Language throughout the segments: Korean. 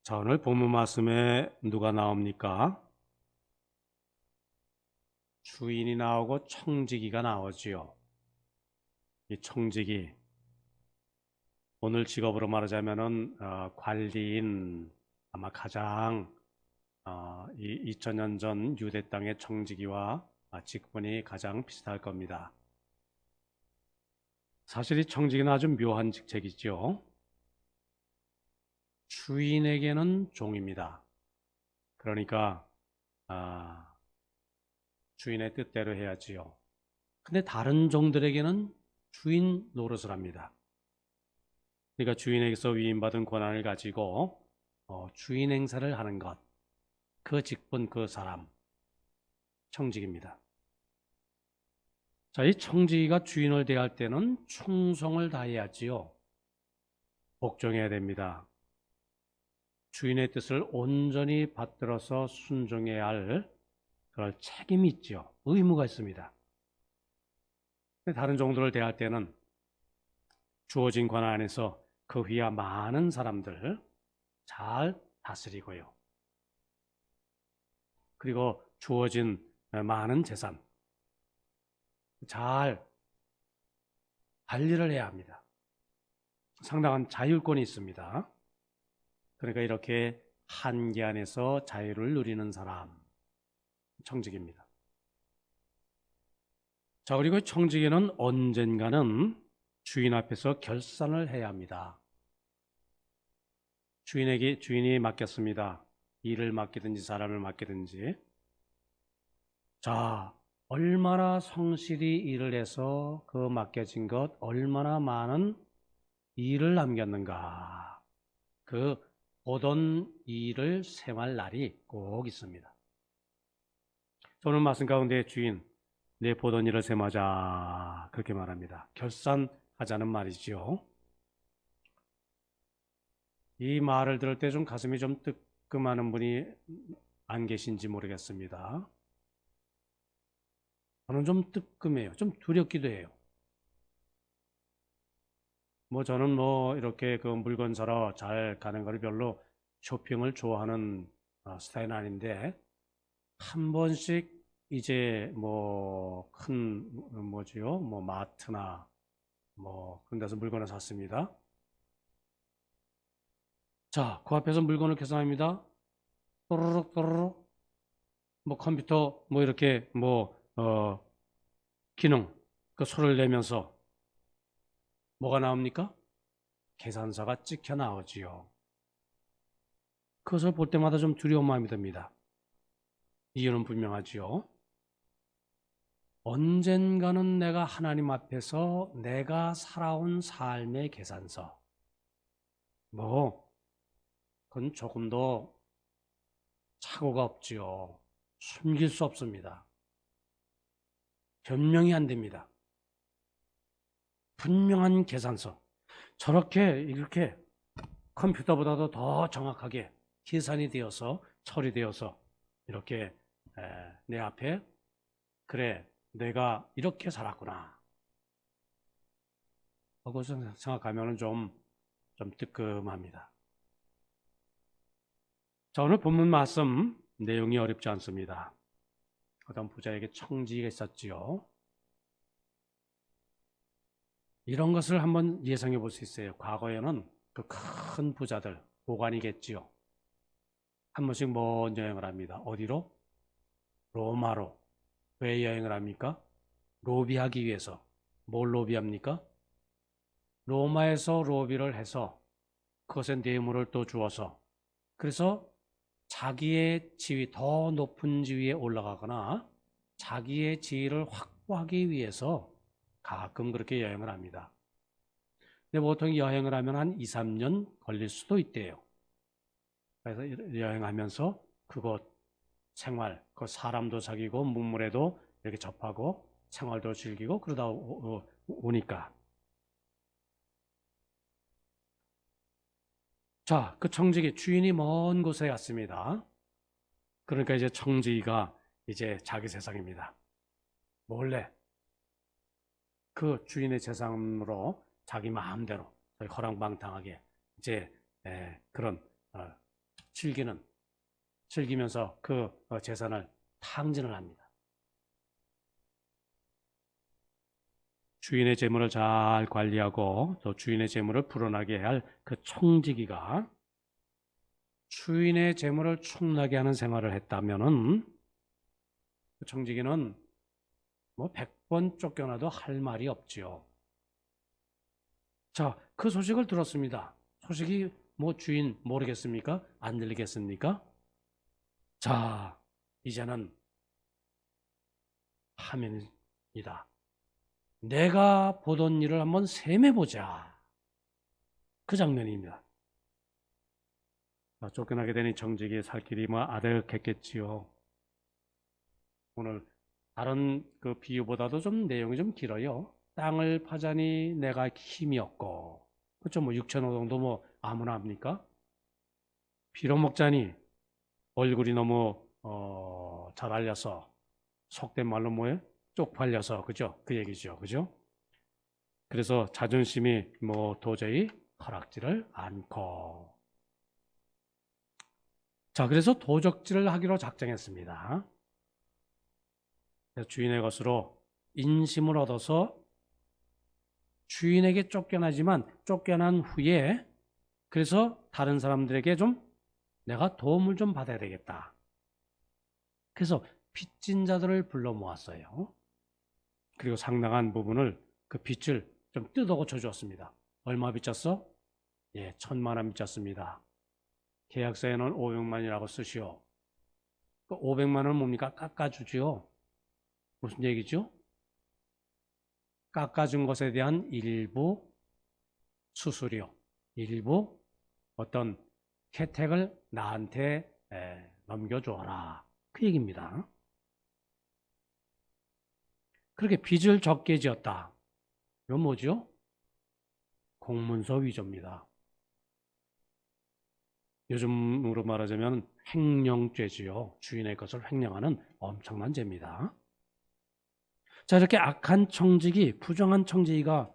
자, 오늘 본문 말씀에 누가 나옵니까? 주인이 나오고 청지기가 나오지요. 이 청지기, 오늘 직업으로 말하자면은 관리인, 아마 가장 이 2000년 전 유대 땅의 청지기와 직분이 가장 비슷할 겁니다. 사실 이 청지기는 아주 묘한 직책이죠. 주인에게는 종입니다. 그러니까 주인의 뜻대로 해야지요. 근데 다른 종들에게는 주인 노릇을 합니다. 그러니까 주인에게서 위임받은 권한을 가지고 주인 행사를 하는 것, 그 직분, 그 사람, 청직입니다. 자, 이 청지기가 주인을 대할 때는 충성을 다해야지요. 복종해야 됩니다. 주인의 뜻을 온전히 받들어서 순종해야 할 그럴 책임이 있죠. 의무가 있습니다. 다른 종들을 대할 때는 주어진 권한 안에서 그 위와 많은 사람들 잘 다스리고요. 그리고 주어진 많은 재산 잘 관리를 해야 합니다. 상당한 자율권이 있습니다. 그러니까 이렇게 한계 안에서 자유를 누리는 사람, 청직입니다. 자, 그리고 청직에는 언젠가는 주인 앞에서 결산을 해야 합니다. 주인이 맡겼습니다. 일을 맡기든지 사람을 맡기든지. 자, 얼마나 성실히 일을 해서 그 맡겨진 것, 얼마나 많은 일을 남겼는가. 그 보던 일을 생활 날이 꼭 있습니다. 저는 말씀 가운데 주인, 내 보던 일을 셈하자. 그렇게 말합니다. 결산하자는 말이지요. 이 말을 들을 때 좀 가슴이 좀 뜨끔하는 분이 안 계신지 모르겠습니다. 저는 좀 뜨끔해요. 좀 두렵기도 해요. 저는 이렇게 그 물건 사러 잘 가는 거를 별로 쇼핑을 좋아하는 스타일은 아닌데, 한 번씩 이제 큰 뭐지요? 마트나 그런 데서 물건을 샀습니다. 자, 그 앞에서 물건을 계산합니다. 또르륵 또르륵 컴퓨터 이렇게 기능 그 소리를 내면서 뭐가 나옵니까? 계산서가 찍혀 나오지요. 그것을 볼 때마다 좀 두려운 마음이 듭니다. 이유는 분명하지요. 언젠가는 내가 하나님 앞에서 내가 살아온 삶의 계산서, 그건 조금도 착오가 없지요. 숨길 수 없습니다. 변명이 안 됩니다. 분명한 계산서. 이렇게 컴퓨터보다도 더 정확하게 계산이 되어서 처리되어서 이렇게 내 앞에 그래 내가 이렇게 살았구나 하고 생각하면 좀 뜨끔합니다. 자, 오늘 본문 말씀 내용이 어렵지 않습니다. 어떤 부자에게 청지기가 있었지요. 이런 것을 한번 예상해 볼 수 있어요. 과거에는 그 큰 부자들, 고관이겠지요. 한 번씩 먼 여행을 합니다. 어디로? 로마로. 왜 여행을 합니까? 로비하기 위해서. 뭘 로비합니까? 로마에서 로비를 해서 그것에 뇌물을 또 주어서 그래서 자기의 지위, 더 높은 지위에 올라가거나 자기의 지위를 확보하기 위해서 가끔 그렇게 여행을 합니다. 근데 보통 여행을 하면 한 2, 3년 걸릴 수도 있대요. 그래서 여행하면서 그곳 생활, 그 사람도 사귀고 문물에도 이렇게 접하고 생활도 즐기고 그러다 오니까. 자, 그 청지기 주인이 먼 곳에 갔습니다. 그러니까 이제 청지기가 이제 자기 세상입니다. 몰래 그 주인의 재산으로 자기 마음대로 허랑방탕하게 이제 그런 즐기면서 그 재산을 탕진을 합니다. 주인의 재물을 잘 관리하고 또 주인의 재물을 불어나게 할 그 청지기가 주인의 재물을 충나게 하는 생활을 했다면은 그 청지기는 뭐 100번 쫓겨나도 할 말이 없지요. 자, 그 소식을 들었습니다. 소식이 뭐 주인 모르겠습니까? 안 들리겠습니까? 자, 이제는 화면이다. 내가 보던 일을 한번 셈해보자. 그 장면입니다. 쫓겨나게 되니 청지기의 살 길이 뭐 아득했겠지요. 오늘 다른 그 비유보다도 좀 내용이 좀 길어요. 땅을 파자니 내가 힘이 없고, 그렇죠? 뭐 6,000호 뭐 아무나 합니까? 비료 먹자니 얼굴이 너무 잘 알려서 속된 말로 뭐예요? 쪽팔려서, 그죠? 그 얘기죠, 그죠? 그래서 자존심이 뭐 도저히 허락지를 않고, 자, 그래서 도적질을 하기로 작정했습니다. 그래서 주인의 것으로 인심을 얻어서 주인에게 쫓겨나지만 쫓겨난 후에 그래서 다른 사람들에게 좀 내가 도움을 좀 받아야 되겠다. 그래서 빚진 자들을 불러 모았어요. 그리고 상당한 부분을 그 빚을 좀 뜯어 고쳐 주었습니다. 얼마 빚졌어? 예, 1,000만 원 빚졌습니다. 계약서에는 500만이라고 쓰시오. 그 500만 원은 뭡니까? 깎아주지요. 무슨 얘기죠? 깎아준 것에 대한 일부 수수료, 일부 어떤 혜택을 나한테 넘겨줘라. 그 얘기입니다. 그렇게 빚을 적게 지었다. 이건 뭐죠? 공문서 위조입니다. 요즘으로 말하자면 횡령죄지요. 주인의 것을 횡령하는 엄청난 죄입니다. 자, 이렇게 악한 청직이 부정한 청지기가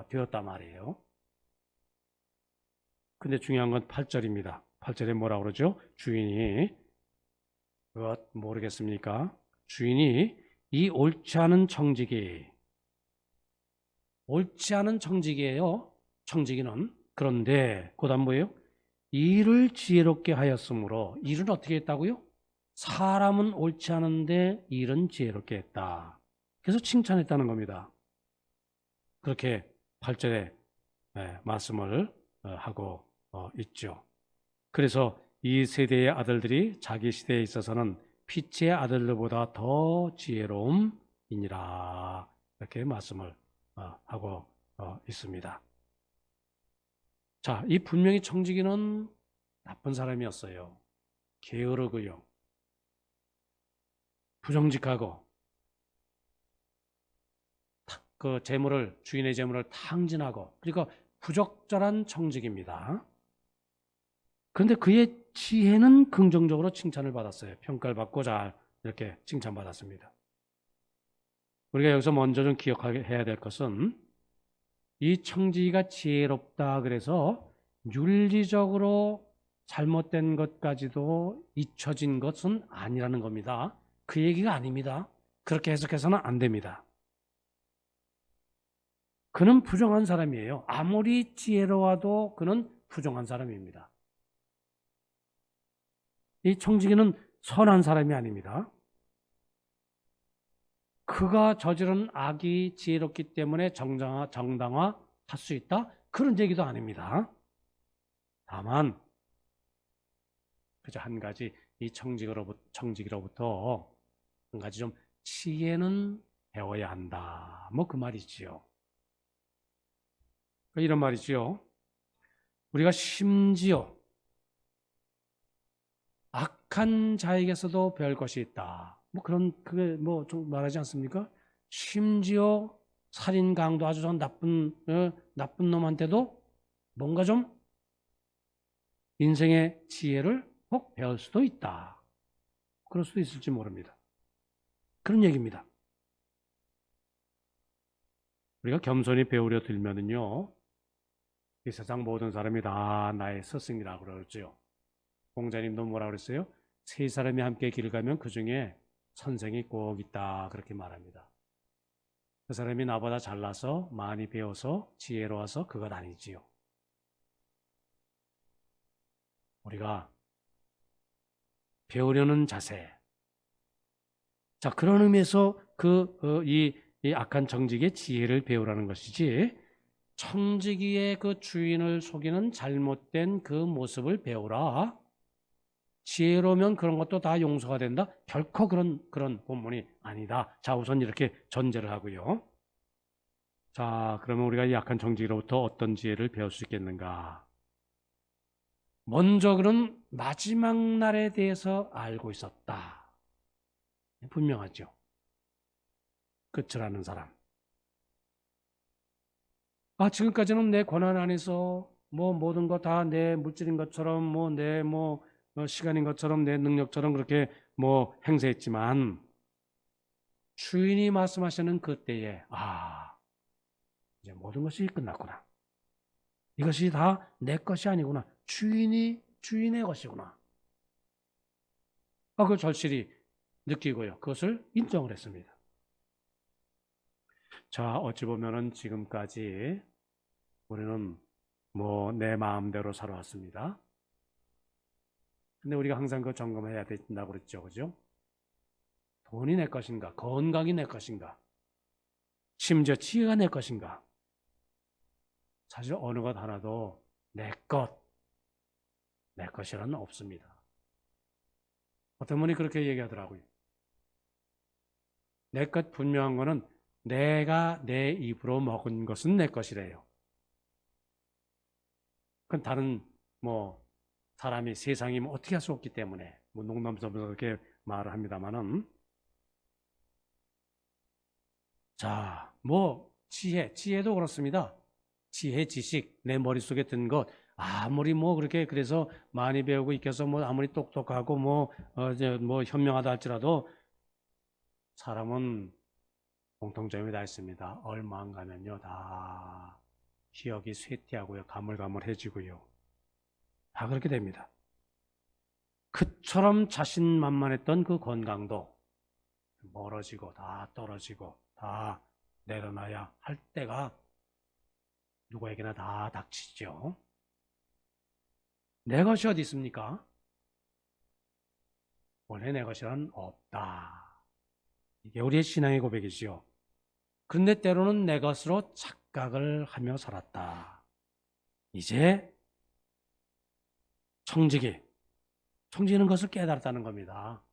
되었단 말이에요. 근데 중요한 건 8절입니다. 8절에 뭐라 그러죠? 주인이 그것 모르겠습니까? 주인이 이 옳지 않은 청지기, 옳지 않은 청지기예요. 청지기는. 그런데 그다음 뭐예요? 일을 지혜롭게 하였으므로, 일은 어떻게 했다고요? 사람은 옳지 않은데 일은 지혜롭게 했다. 그래서 칭찬했다는 겁니다. 그렇게 8절에 말씀을 하고 있죠. 그래서 이 세대의 아들들이 자기 시대에 있어서는 피치의 아들들보다 더 지혜로움이니라, 이렇게 말씀을 하고 있습니다. 자, 이 분명히 청지기는 나쁜 사람이었어요. 게으르고요, 부정직하고, 그 재물을, 주인의 재물을 탕진하고, 그러니까 부적절한 청직입니다. 그런데 그의 지혜는 긍정적으로 칭찬을 받았어요. 평가를 받고 잘 이렇게 칭찬받았습니다. 우리가 여기서 먼저 좀 기억해야 될 것은 이 청지기가 지혜롭다 그래서 윤리적으로 잘못된 것까지도 잊혀진 것은 아니라는 겁니다. 그 얘기가 아닙니다. 그렇게 해석해서는 안 됩니다. 그는 부정한 사람이에요. 아무리 지혜로워도 그는 부정한 사람입니다. 이 청지기는 선한 사람이 아닙니다. 그가 저지른 악이 지혜롭기 때문에 정당화할 수 있다? 그런 얘기도 아닙니다. 다만 그저 한 가지 이 청지기로부터 한 가지 좀 지혜는 배워야 한다. 뭐 그 말이지요. 이런 말이지요. 우리가 심지어 악한 자에게서도 별 것이 있다. 뭐 그런, 그게 뭐 좀 말하지 않습니까? 심지어 살인 강도 아주 나쁜 놈한테도 뭔가 좀 인생의 지혜를 꼭 배울 수도 있다. 그럴 수도 있을지 모릅니다. 그런 얘기입니다. 우리가 겸손히 배우려 들면은요, 이 세상 모든 사람이 다 나의 스승이라고 그러죠. 공자님도 뭐라 그랬어요? 세 사람이 함께 길 가면 그 중에 선생이 꼭 있다 그렇게 말합니다. 그 사람이 나보다 잘나서 많이 배워서 지혜로워서 그것 아니지요. 우리가 배우려는 자세. 자, 그런 의미에서 이 악한 청지기의 지혜를 배우라는 것이지, 청지기의 그 주인을 속이는 잘못된 그 모습을 배우라. 지혜로우면 그런 것도 다 용서가 된다. 결코 그런 본문이 아니다. 자, 우선 이렇게 전제를 하고요. 자, 그러면 우리가 이 악한 청지기로부터 어떤 지혜를 배울 수 있겠는가? 먼저 그는 마지막 날에 대해서 알고 있었다. 분명하죠. 끝을 아는 사람. 지금까지는 내 권한 안에서 모든 거 다 내 물질인 것처럼 내 시간인 것처럼 내 능력처럼 그렇게 행세했지만, 주인이 말씀하시는 그때에 이제 모든 것이 끝났구나. 이것이 다 내 것이 아니구나. 주인의 것이구나. 그걸 절실히 느끼고요. 그것을 인정을 했습니다. 자, 어찌 보면은 지금까지 우리는 내 마음대로 살아왔습니다. 근데 우리가 항상 그거 점검해야 된다고 그랬죠. 그죠? 돈이 내 것인가? 건강이 내 것인가? 심지어 지혜가 내 것인가? 사실 어느 것 하나도 내 것이라는 없습니다. 어떤 분이 그렇게 얘기하더라고요. 내 것 분명한 거는 내가 내 입으로 먹은 것은 내 것이래요. 그건 다른 사람이 세상이 어떻게 할 수 없기 때문에 농담삼아서 그렇게 말을 합니다만은, 자, 지혜도 그렇습니다. 지혜, 지식, 내 머릿속에 든 것, 아무리 그렇게 그래서 많이 배우고 익혀서 아무리 똑똑하고 현명하다 할지라도 사람은 공통점이 다 있습니다. 얼마 안 가면요, 다 기억이 쇠퇴하고요, 가물가물해지고요. 다 그렇게 됩니다. 그처럼 자신만만했던 그 건강도 멀어지고 다 떨어지고 다 내려놔야 할 때가 누구에게나 다 닥치죠. 내 것이 어디 있습니까? 원래 내 것이란 없다. 이게 우리의 신앙의 고백이지요. 그런데 때로는 내 것으로 착각을 하며 살았다. 이제 청지기는 것을 깨달았다는 겁니다.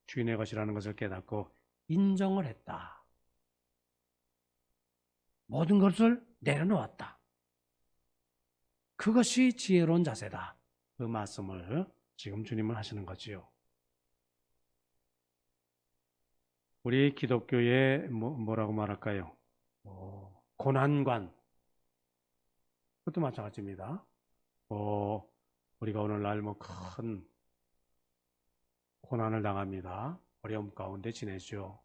주인의 것이라는 것을 깨닫고 인정을 했다. 모든 것을 내려놓았다. 그것이 지혜로운 자세다. 그 말씀을 지금 주님은 하시는 거지요. 우리 기독교의 뭐라고 말할까요? 고난관. 그것도 마찬가지입니다. 우리가 오늘날 큰 고난을 당합니다. 어려움 가운데 지내죠.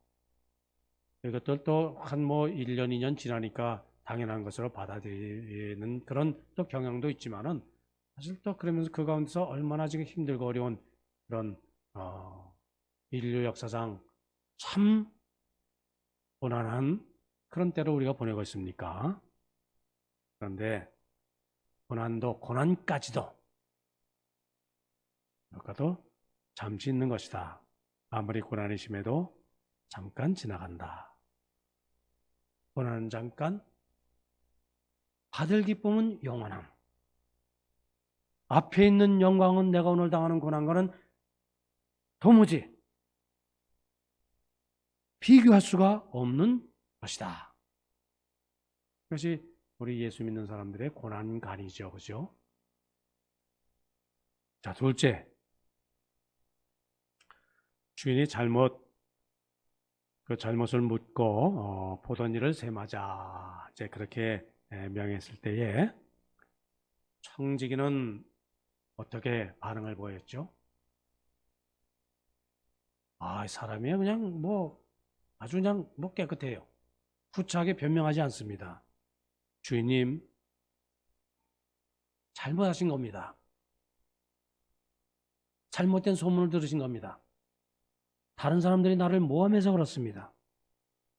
이것들 또 한 1년, 2년 지나니까 당연한 것으로 받아들이는 그런 또 경향도 있지만은, 사실 또 그러면서 그 가운데서 얼마나 지금 힘들고 어려운 그런 인류 역사상 참 고난한 그런 때로 우리가 보내고 있습니까? 그런데 고난까지도 잠시 있는 것이다. 아무리 고난이 심해도 잠깐 지나간다. 고난은 잠깐, 받을 기쁨은 영원함. 앞에 있는 영광은, 내가 오늘 당하는 고난과는 도무지 비교할 수가 없는 것이다. 그것이 우리 예수 믿는 사람들의 고난관이죠. 그죠? 자, 둘째. 주인이 그 잘못을 묻고 보던 일을 세마자, 이제 그렇게 명했을 때에 청지기는 어떻게 반응을 보였죠? 사람이 그냥 아주 그냥 깨끗해요. 구차하게 변명하지 않습니다. 주인님, 잘못하신 겁니다. 잘못된 소문을 들으신 겁니다. 다른 사람들이 나를 모함해서 그렇습니다.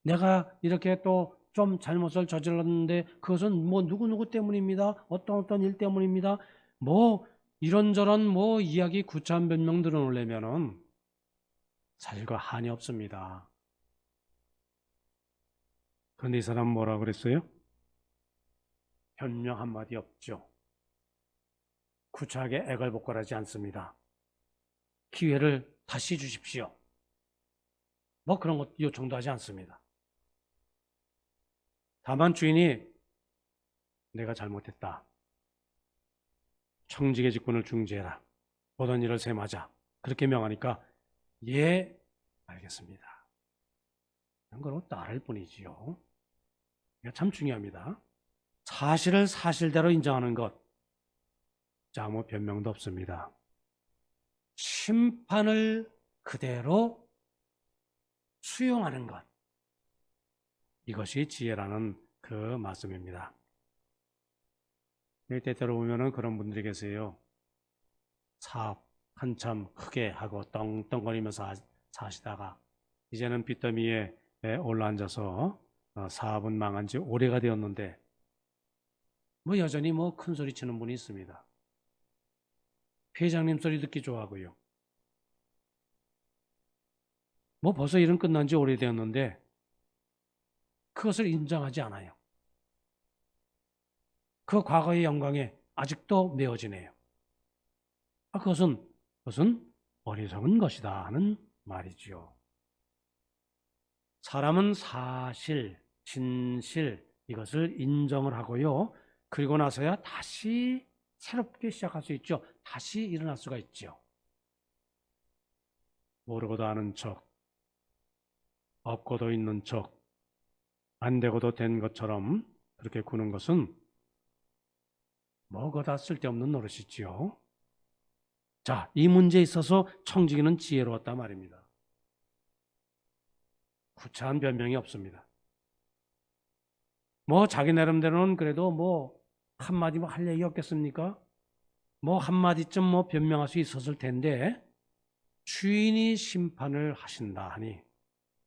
내가 이렇게 또 좀 잘못을 저질렀는데 그것은 뭐 누구누구 때문입니다. 어떤 일 때문입니다. 뭐 이런저런 뭐 이야기 구차한 변명 들어놓으려면은 사실 그 한이 없습니다. 그런데 이 사람 뭐라 그랬어요? 변명 한마디 없죠. 구차하게 애걸복걸하지 않습니다. 기회를 다시 주십시오. 뭐 그런 것 요청도 하지 않습니다. 다만 주인이 내가 잘못했다. 청직의 직분을 중지해라. 보던 일을 셈하자. 그렇게 명하니까 예, 알겠습니다. 그런 걸로 따를 뿐이지요. 이게 참 중요합니다. 사실을 사실대로 인정하는 것. 자, 아무 변명도 없습니다. 심판을 그대로 수용하는 것. 이것이 지혜라는 그 말씀입니다. 때때로 보면은 그런 분들이 계세요. 사업 한참 크게 하고 떵떵거리면서 사시다가 이제는 빚더미에 올라앉아서 사업은 망한 지 오래가 되었는데 뭐 여전히 뭐 큰 소리 치는 분이 있습니다. 회장님 소리 듣기 좋아하고요. 뭐 벌써 일은 끝난 지 오래되었는데 그것을 인정하지 않아요. 그 과거의 영광에 아직도 메어지네요. 그것은 어리석은 것이다 하는 말이지요. 사람은 사실, 진실 이것을 인정을 하고요. 그리고 나서야 다시 새롭게 시작할 수 있죠. 다시 일어날 수가 있죠. 모르고도 아는 척, 없고도 있는 척, 안 되고도 된 것처럼 그렇게 구는 것은 뭐가 다 쓸데없는 노릇이지요. 자, 이 문제에 있어서 청지기는 지혜로웠단 말입니다. 구차한 변명이 없습니다. 뭐 자기 나름대로는 그래도 뭐 한마디 뭐 할 얘기 없겠습니까? 뭐 한마디쯤 뭐 변명할 수 있었을 텐데 주인이 심판을 하신다 하니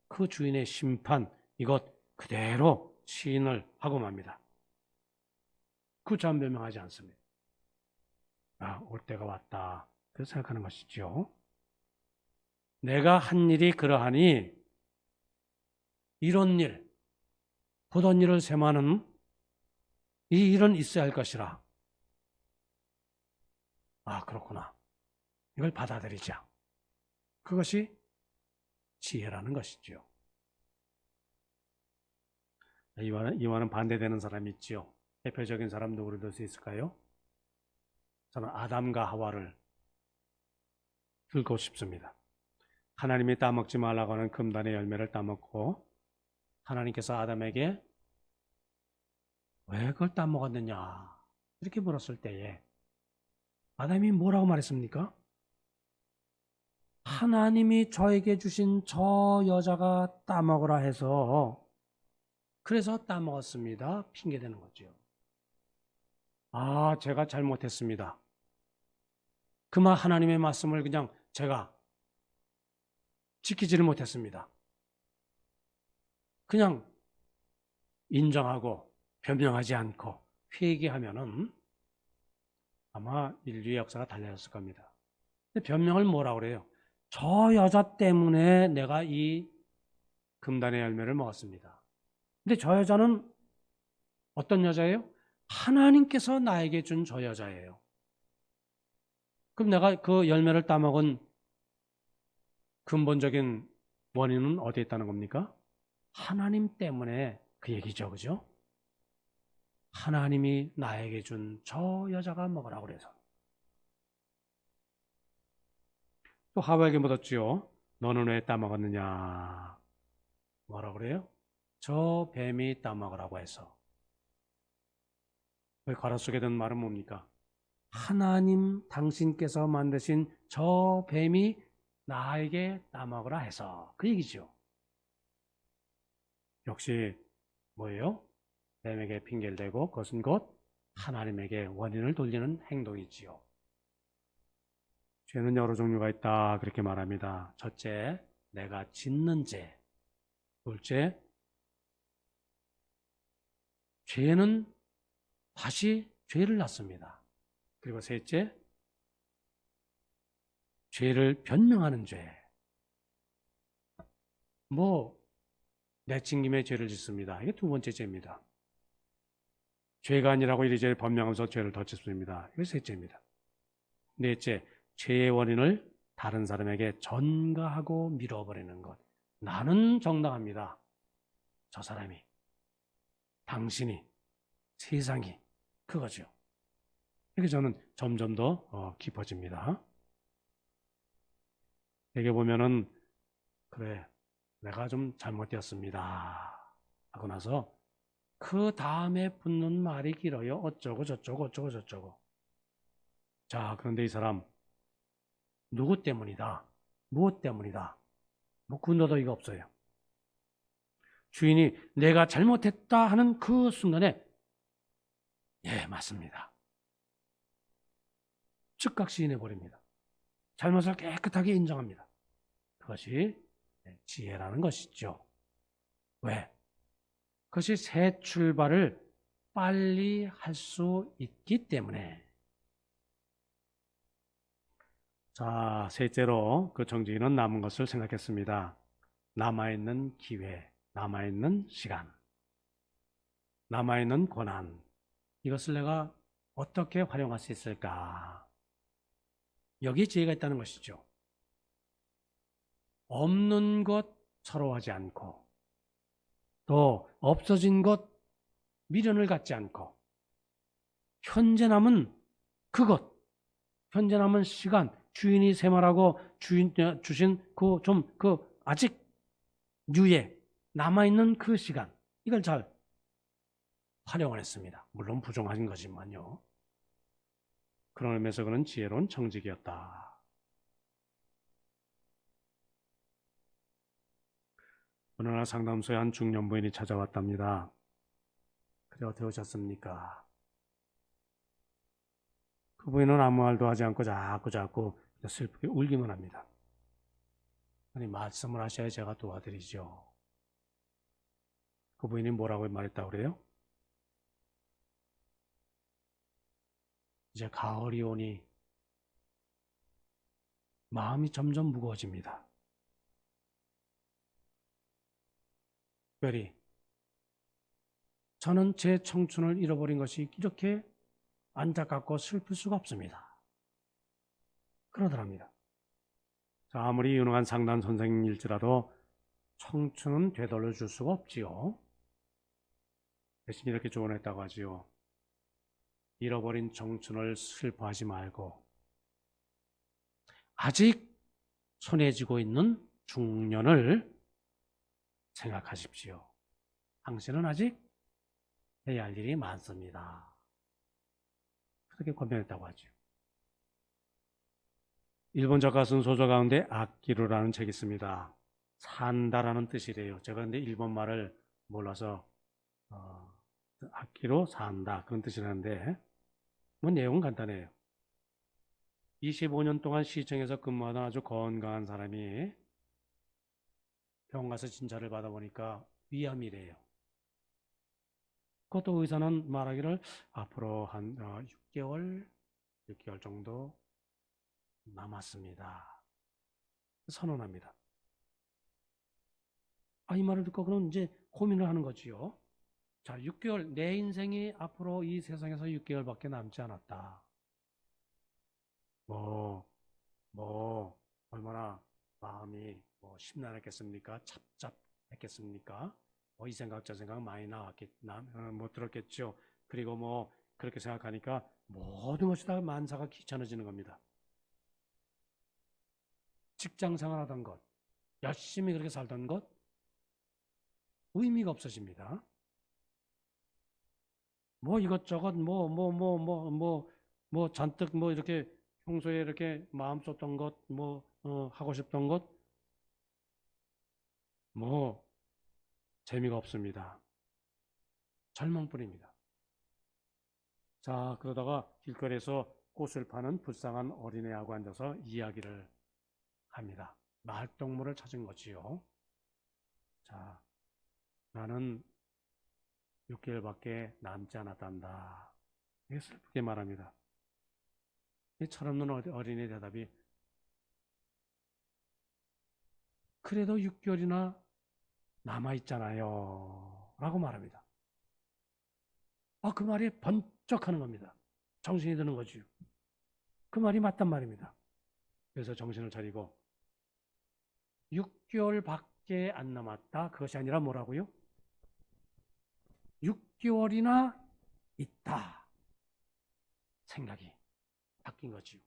그 주인의 심판 이것 그대로 시인을 하고 맙니다. 구차한 변명하지 않습니다. 올 때가 왔다. 그렇게 생각하는 것이죠. 내가 한 일이 그러하니 이런 일, 보던 일을 셈하는 이 일은 있어야 할 것이라. 그렇구나. 이걸 받아들이자. 그것이 지혜라는 것이죠. 이와는 반대되는 사람이 있죠. 대표적인 사람 누구를 들 수 있을까요? 저는 아담과 하와를 들고 싶습니다. 하나님이 따먹지 말라고 하는 금단의 열매를 따먹고 하나님께서 아담에게 왜 그걸 따먹었느냐 이렇게 물었을 때에 아담이 뭐라고 말했습니까? 하나님이 저에게 주신 저 여자가 따먹으라 해서 그래서 따먹었습니다. 핑계대는 거죠. 제가 잘못했습니다. 그만 하나님의 말씀을 그냥 제가 지키지를 못했습니다. 그냥 인정하고 변명하지 않고 회개하면은 아마 인류의 역사가 달라졌을 겁니다. 근데 변명을 뭐라고 그래요? 저 여자 때문에 내가 이 금단의 열매를 먹었습니다. 근데 저 여자는 어떤 여자예요? 하나님께서 나에게 준 저 여자예요. 그럼 내가 그 열매를 따먹은 근본적인 원인은 어디에 있다는 겁니까? 하나님 때문에 그 얘기죠. 그죠? 하나님이 나에게 준 저 여자가 먹으라고 그래서. 또 하와에게 묻었지요. 너는 왜 따먹었느냐? 뭐라고 그래요? 저 뱀이 따먹으라고 해서. 그 가로 속에 든 말은 뭡니까? 하나님 당신께서 만드신 저 뱀이 나에게 따먹으라 해서 그 얘기죠. 역시 뭐예요? 뱀에게 핑계를 대고 그것은 곧 하나님에게 원인을 돌리는 행동이지요. 죄는 여러 종류가 있다. 그렇게 말합니다. 첫째, 내가 짓는 죄. 둘째, 죄는 다시 죄를 낳습니다. 그리고 셋째, 죄를 변명하는 죄. 내친 김에 죄를 짓습니다. 이게 두 번째 죄입니다. 죄가 아니라고 이리저리 변명하면서 죄를 더 짓습니다. 이게 셋째입니다. 넷째, 죄의 원인을 다른 사람에게 전가하고 밀어버리는 것. 나는 정당합니다. 저 사람이, 당신이, 세상이, 그거죠. 이렇게 저는 점점 더 깊어집니다. 여기 보면은 그래, 내가 좀 잘못되었습니다 하고 나서 그 다음에 붙는 말이 길어요. 어쩌고 저쩌고 어쩌고 저쩌고. 자, 그런데 이 사람 누구 때문이다, 무엇 때문이다, 그 너더기가 없어요. 주인이 내가 잘못했다 하는 그 순간에 예, 맞습니다. 즉각 시인해버립니다. 잘못을 깨끗하게 인정합니다. 그것이 지혜라는 것이죠. 왜? 그것이 새 출발을 빨리 할 수 있기 때문에. 자, 셋째로 그 정직이는 남은 것을 생각했습니다. 남아있는 기회, 남아있는 시간, 남아있는 권한, 이것을 내가 어떻게 활용할 수 있을까? 여기에 지혜가 있다는 것이죠. 없는 것 서러워하지 않고, 또 없어진 것 미련을 갖지 않고, 현재 남은 그것, 현재 남은 시간, 주인이 세말하고 주신 아직 유예 남아있는 그 시간, 이걸 잘 활용을 했습니다. 물론 부정한 거지만요. 그런 의미에서 그는 지혜로운 정직이었다. 어느 날 상담소에 한 중년 부인이 찾아왔답니다. 그래, 어떻게 오셨습니까? 그 부인은 아무 말도 하지 않고 자꾸 슬프게 울기만 합니다. 아니, 말씀을 하셔야 제가 도와드리죠. 그 부인이 뭐라고 말했다고 그래요? 이제 가을이 오니 마음이 점점 무거워집니다. 특별히 저는 제 청춘을 잃어버린 것이 이렇게 안타깝고 슬플 수가 없습니다. 그러더랍니다. 아무리 유능한 상담 선생님일지라도 청춘은 되돌려 줄 수가 없지요. 대신 이렇게 조언했다고 하지요. 잃어버린 청춘을 슬퍼하지 말고 아직 손에 쥐고 있는 중년을 생각하십시오. 당신은 아직 해야 할 일이 많습니다. 그렇게 권면했다고 하죠. 일본 작가 쓴 소설 가운데 아끼루라는 책이 있습니다. 산다라는 뜻이래요. 제가 근데 일본 말을 몰라서 아끼루 산다 그런 뜻이라는데 내용은 간단해요. 25년 동안 시청에서 근무하던 아주 건강한 사람이 병원 가서 진찰을 받아보니까 위암이래요. 그것도 의사는 말하기를 앞으로 한 6개월 정도 남았습니다. 선언합니다. 이 말을 듣고 그럼 이제 고민을 하는 거지요. 자, 6개월, 내 인생이 앞으로 이 세상에서 6개월밖에 남지 않았다. 얼마나 마음이 심란했겠습니까? 답답했겠습니까? 이 생각 저 생각 많이 들었겠죠. 그리고 그렇게 생각하니까 모든 것이 다 만사가 귀찮아지는 겁니다. 직장 생활하던 것, 열심히 그렇게 살던 것, 의미가 없어집니다. 이것저것 잔뜩 이렇게 평소에 이렇게 마음 썼던 것, 하고 싶던 것, 재미가 없습니다. 절망뿐입니다. 자, 그러다가 길거리에서 꽃을 파는 불쌍한 어린애하고 앉아서 이야기를 합니다. 말동무를 찾은 거지요. 자, 나는 6개월밖에 남지 않았단다. 이게 슬프게 말합니다. 이 철없는 어린의 대답이 그래도 6개월이나 남아있잖아요 라고 말합니다. 그 말이 번쩍하는 겁니다. 정신이 드는 거지요. 그 말이 맞단 말입니다. 그래서 정신을 차리고 6개월밖에 안 남았다. 그것이 아니라 뭐라고요? 6개월이나 있다. 생각이 바뀐 거지요.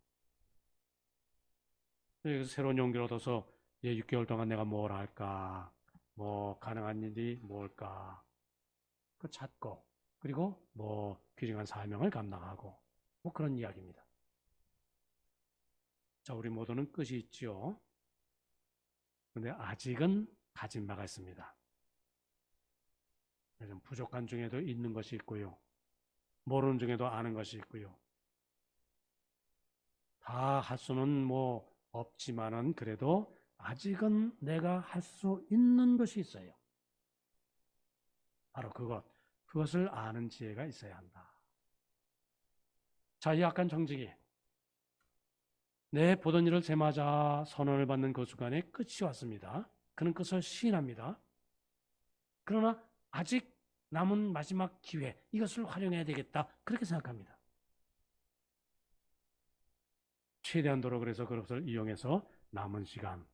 그래서 새로운 용기를 얻어서 6개월 동안 내가 뭘 할까? 뭐 가능한 일이 뭘까? 그 찾고 그리고 뭐 귀중한 사명을 감당하고 뭐 그런 이야기입니다. 자, 우리 모두는 끝이 있죠. 그런데 아직은 가진 바가 있습니다. 부족한 중에도 있는 것이 있고요. 모르는 중에도 아는 것이 있고요. 다 할 수는 뭐 없지만은 그래도 아직은 내가 할 수 있는 것이 있어요. 바로 그것을 아는 지혜가 있어야 한다. 자, 이 약간 정직이 내 보던 일을 세마자 선언을 받는 그 순간에 끝이 왔습니다. 그는 끝을 시인합니다. 그러나 아직 남은 마지막 기회, 이것을 활용해야 되겠다. 그렇게 생각합니다. 최대한도로 그래서 그것을 이용해서 남은 시간,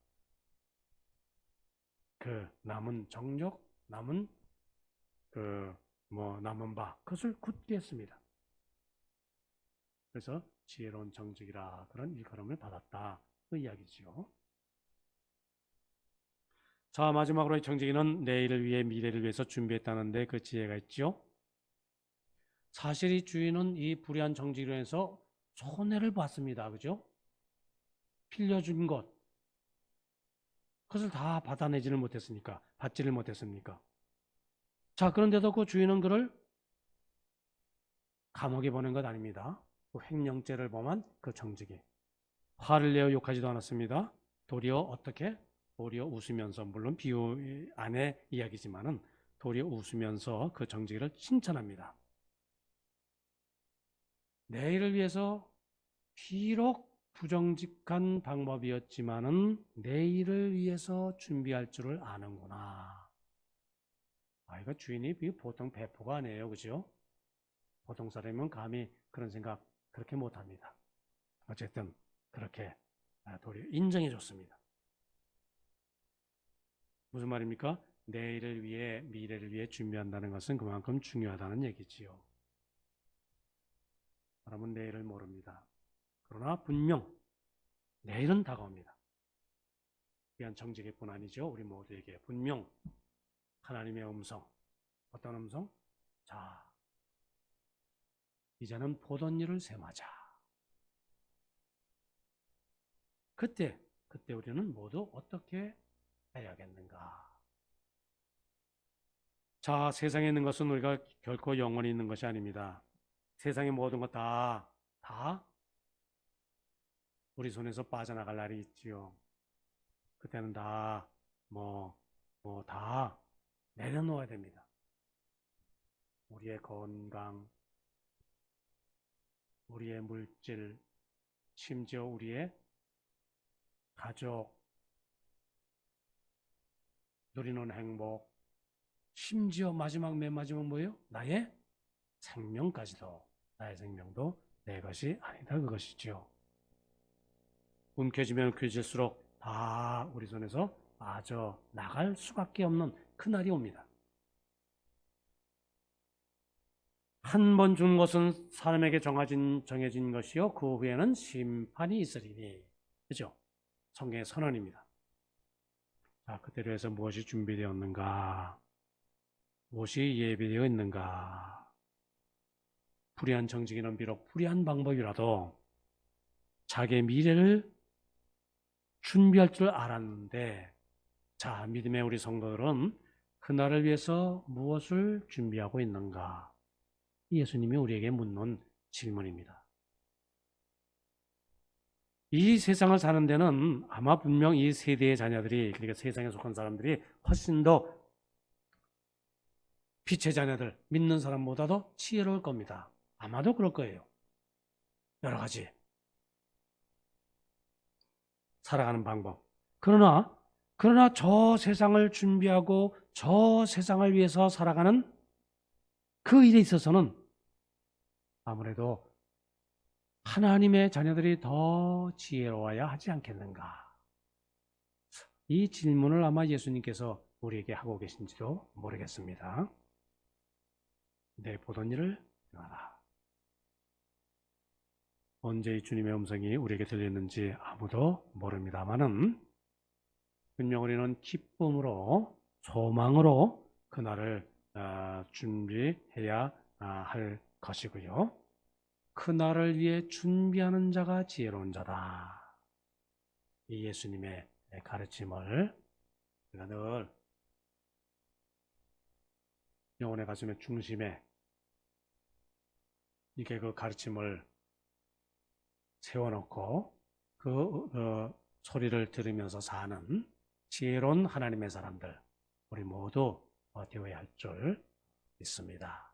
그 남은 정력, 남은 남은 바, 그것을 굳게 했습니다. 그래서 지혜로운 정직이라 그런 일컬음을 받았다. 그 이야기지요. 자, 마지막으로 이 정직이는 내일을 위해 미래를 위해서 준비했다는데 그 지혜가 있죠. 사실 이 주인은 이 불의한 정직으로 해서 손해를 봤습니다. 그죠? 빌려준 것, 그것을 다 받아내지를 못했으니까, 받지를 못했습니까? 자, 그런데도 그 주인은 그를 감옥에 보낸 것 아닙니다. 그 횡령죄를 범한 그 정직이 화를 내어 욕하지도 않았습니다. 도리어 어떻게? 도리어 웃으면서, 물론 비유 안의 이야기지만은 도리어 웃으면서 그 정직을 칭찬합니다. 내일을 위해서 비록 부정직한 방법이었지만은 내일을 위해서 준비할 줄을 아는구나. 이거 주인이 보통 배포가 아니에요. 그죠? 보통 사람이면 감히 그런 생각 그렇게 못합니다. 어쨌든 그렇게 도리어 인정해 줬습니다. 무슨 말입니까? 내일을 위해, 미래를 위해 준비한다는 것은 그만큼 중요하다는 얘기지요. 사람은 내일을 모릅니다. 그러나 분명 내일은 다가옵니다. 귀한 정직뿐 아니죠. 우리 모두에게 분명 하나님의 음성. 어떤 음성? 자, 이제는 보던 일을 세마자. 그때 우리는 모두 어떻게 해야겠는가? 자, 세상에 있는 것은 우리가 결코 영원히 있는 것이 아닙니다. 세상의 모든 것 다 우리 손에서 빠져나갈 날이 있지요. 그때는 다 다 내려놓아야 됩니다. 우리의 건강, 우리의 물질, 심지어 우리의 가족, 누리는 행복, 심지어 맨 마지막 뭐예요? 나의 생명까지도, 나의 생명도 내 것이 아니다 그것이지요. 움켜쥐면 움켜질수록 다 우리 손에서 빠져나갈 수밖에 없는 그날이 옵니다. 한 번 준 것은 사람에게 정해진 것이요 그 후에는 심판이 있으리니. 그죠? 성경의 선언입니다. 자, 그때로 해서 무엇이 준비되었는가? 무엇이 예비되어 있는가? 불의한 정직이는 비록 불의한 방법이라도 자기의 미래를 준비할 줄 알았는데, 자, 믿음의 우리 성도들은 그날을 위해서 무엇을 준비하고 있는가? 예수님이 우리에게 묻는 질문입니다. 이 세상을 사는 데는 아마 분명 이 세대의 자녀들이, 그러니까 세상에 속한 사람들이 훨씬 더 빛의 자녀들, 믿는 사람보다도 지혜로울 겁니다. 아마도 그럴 거예요. 여러 가지 살아가는 방법. 그러나 저 세상을 준비하고 저 세상을 위해서 살아가는 그 일에 있어서는 아무래도 하나님의 자녀들이 더 지혜로워야 하지 않겠는가. 이 질문을 아마 예수님께서 우리에게 하고 계신지도 모르겠습니다. 내 보던 일을 행하라. 언제 이 주님의 음성이 우리에게 들렸는지 아무도 모릅니다만은 분명 우리는 기쁨으로, 소망으로 그날을 준비해야 할 것이고요. 그날을 위해 준비하는 자가 지혜로운 자다. 이 예수님의 가르침을 우리가 늘 영혼의 가슴의 중심에 이게 그 가르침을 세워놓고 그 소리를 들으면서 사는 지혜로운 하나님의 사람들, 우리 모두 되어야 할 줄 믿습니다.